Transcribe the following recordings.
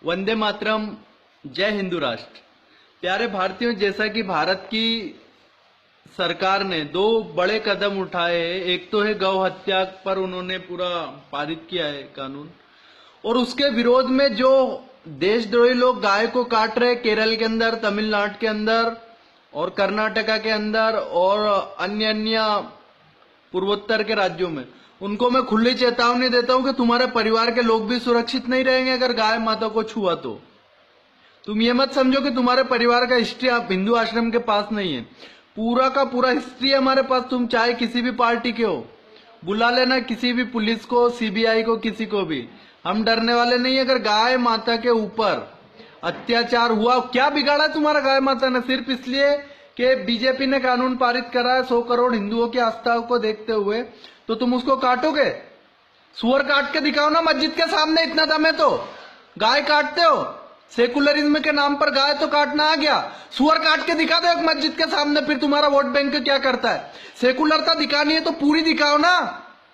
वंदे मातरम, जय हिंदू राष्ट्र। प्यारे भारतीयों, जैसा कि भारत की सरकार ने दो बड़े कदम उठाए हैं। एक तो है गौ हत्या पर उन्होंने पूरा पारित किया है कानून, और उसके विरोध में जो देशद्रोही लोग गाय को काट रहे, केरल के अंदर, तमिलनाडु के अंदर और कर्नाटका के अंदर और अन्य अन्य पूर्वोत्तर के राज्यों में, उनको मैं खुली चेतावनी देता हूं कि तुम्हारे परिवार के लोग भी सुरक्षित नहीं रहेंगे अगर गाय माता को छुआ तो। तुम ये मत समझो कि तुम्हारे परिवार का हिस्ट्री हिंदू आश्रम के पास नहीं है। पूरा का पूरा हिस्ट्री है हमारे पास। तुम चाहे किसी भी पार्टी के हो, बुला लेना किसी भी पुलिस को, सीबीआई को, किसी को भी। हम डरने वाले नहीं। अगर गाय माता के ऊपर अत्याचार हुआ, क्या बिगाड़ा तुम्हारा गाय माता ने? सिर्फ इसलिए कि बीजेपी ने कानून पारित करा है 100 करोड़ हिंदुओं की आस्था को देखते हुए, तो तुम उसको काटोगे? सुअर काट के दिखाओ ना मस्जिद के सामने, इतना दम है तो। गाय काटते हो, सेकुलरिज्म के नाम पर गाय तो काटना आ गया, सुअर काट के दिखा दो एक मस्जिद के सामने, फिर तुम्हारा वोट बैंक क्या करता है? सेकुलरता दिखानी है तो पूरी दिखाओ ना,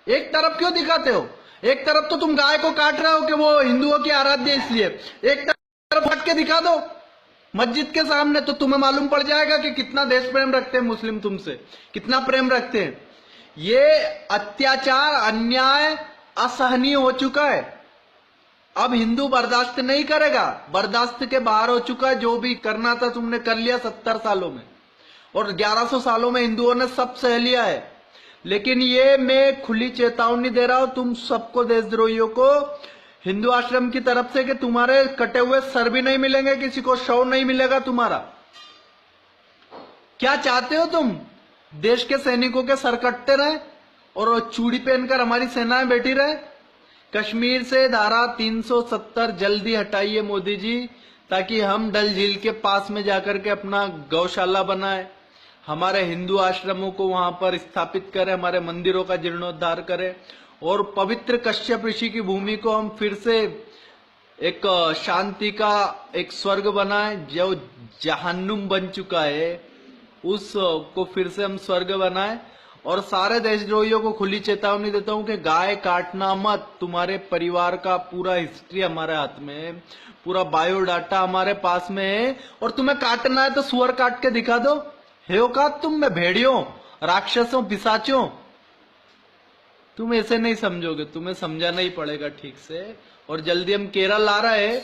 एक तरफ क्यों दिखाते हो? एक तरफ तो तुम गाय को काट रहे हो कि वो हिंदुओं की आराध्य, इसलिए एक तरफ काट के दिखा दो मस्जिद के सामने, तो तुम्हें मालूम पड़ जाएगा कि कितना देश प्रेम रखते हैं मुस्लिम, तुमसे कितना प्रेम रखते हैं। ये अत्याचार, अन्याय असहनीय हो चुका है। अब हिंदू बर्दाश्त नहीं करेगा, बर्दाश्त के बाहर हो चुका है। जो भी करना था तुमने कर लिया 70 सालों में, और 1100 सालों में हिंदुओं ने सब सह लिया है। लेकिन ये मैं खुली चेतावनी दे रहा हूं तुम सबको, देशद्रोहियों को, हिंदू आश्रम की तरफ से, कि तुम्हारे कटे हुए सर भी नहीं मिलेंगे, किसी को शव नहीं मिलेगा तुम्हारा। क्या चाहते हो तुम? देश के सैनिकों के सर कटते रहे और चूड़ी पहनकर हमारी सेनाएं बैठी रहे? कश्मीर से धारा 370 जल्दी हटाइए मोदी जी, ताकि हम डल झील के पास में जाकर के अपना गौशाला बनाए, हमारे हिंदू आश्रमों को वहां पर स्थापित करें, हमारे मंदिरों का जीर्णोद्धार करें, और पवित्र कश्यप ऋषि की भूमि को हम फिर से एक शांति का एक स्वर्ग बनाए। जो जहन्नुम बन चुका है उसको फिर से हम स्वर्ग बनाए। और सारे देशद्रोहियों को खुली चेतावनी देता हूं कि गाय काटना मत। तुम्हारे परिवार का पूरा हिस्ट्री हमारे हाथ में है, पूरा बायोडाटा हमारे पास में है, और तुम्हें काटना है तो सुअर काट के दिखा दो। हे औकात तुम में, भेड़ियों, राक्षसों, पिशाचों। तुम ऐसे नहीं समझोगे, तुम्हें समझाना ही पड़ेगा ठीक से। और जल्दी हम केरल आ रहे हैं,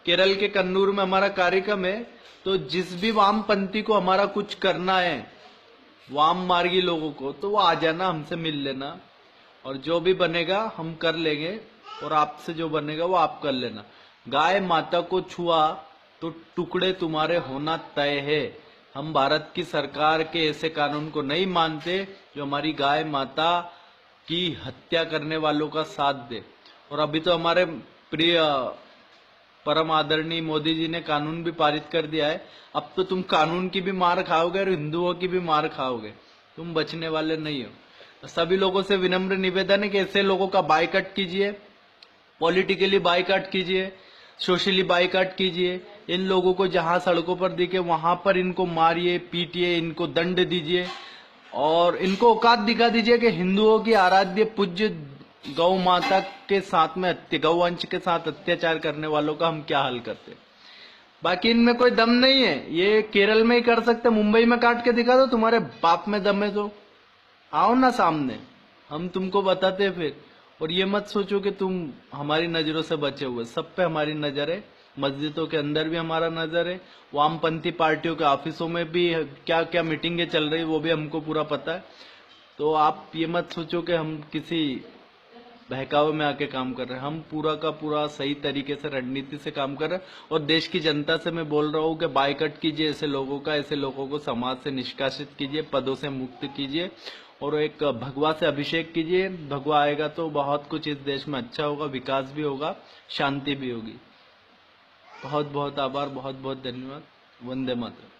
केरल के कन्नूर में हमारा कार्यक्रम है, तो जिस भी वामपंथी को हमारा कुछ करना है, वाम मार्गी लोगों को, तो वो आ जाना, हमसे मिल लेना, और जो भी बनेगा हम कर लेंगे, और आपसे जो बनेगा वो आप कर लेना। गाय माता को छुआ तो टुकड़े तुम्हारे होना तय है। हम भारत की सरकार के ऐसे कानून को नहीं मानते जो हमारी गाय माता की हत्या करने वालों का साथ दे। और अभी तो हमारे प्रिय परम आदरणीय मोदी जी ने कानून भी पारित कर दिया है। अब तो तुम कानून की भी मार खाओगे और हिंदुओं की भी मार खाओगे, तुम बचने वाले नहीं हो। तो सभी लोगों से विनम्र निवेदन है कि ऐसे लोगों का बाइकआउट कीजिए, पॉलिटिकली बाइकआउट कीजिए, सोशली बाइकआउट कीजिए। इन लोगों को जहां सड़कों पर दिखे वहां पर इनको मारिए, पीटिए, इनको दंड दीजिए, और इनको औकात दिखा दीजिए कि हिंदुओं की आराध्य पूज्य गौ माता के साथ में, गौवंश के साथ अत्याचार करने वालों का हम क्या हाल करते। बाकी इनमें कोई दम नहीं है। ये केरल में ही कर सकते, मुंबई में काट के दिखा दो। तुम्हारे बाप में दम है तो आओ ना सामने, हम तुमको बताते फिर। और ये मत सोचो कि तुम हमारी नजरों से बचे हुए, सब पे हमारी नजर है। मस्जिदों के अंदर भी हमारा नजर है, वामपंथी पार्टियों के ऑफिसों में भी क्या क्या मीटिंगें चल रही वो भी हमको पूरा पता है। तो आप ये मत सोचो कि हम किसी बहकावे में आके काम कर रहे हैं। हम पूरा का पूरा सही तरीके से रणनीति से काम कर रहे हैं। और देश की जनता से मैं बोल रहा हूँ कि बाइकआउट कीजिए ऐसे लोगों का, ऐसे लोगों को समाज से निष्कासित कीजिए, पदों से मुक्त कीजिए, और एक भगवा से अभिषेक कीजिए। भगवा आएगा तो बहुत कुछ इस देश में अच्छा होगा, विकास भी होगा, शांति भी होगी। बहुत बहुत आभार, बहुत बहुत धन्यवाद। वंदे मातरम।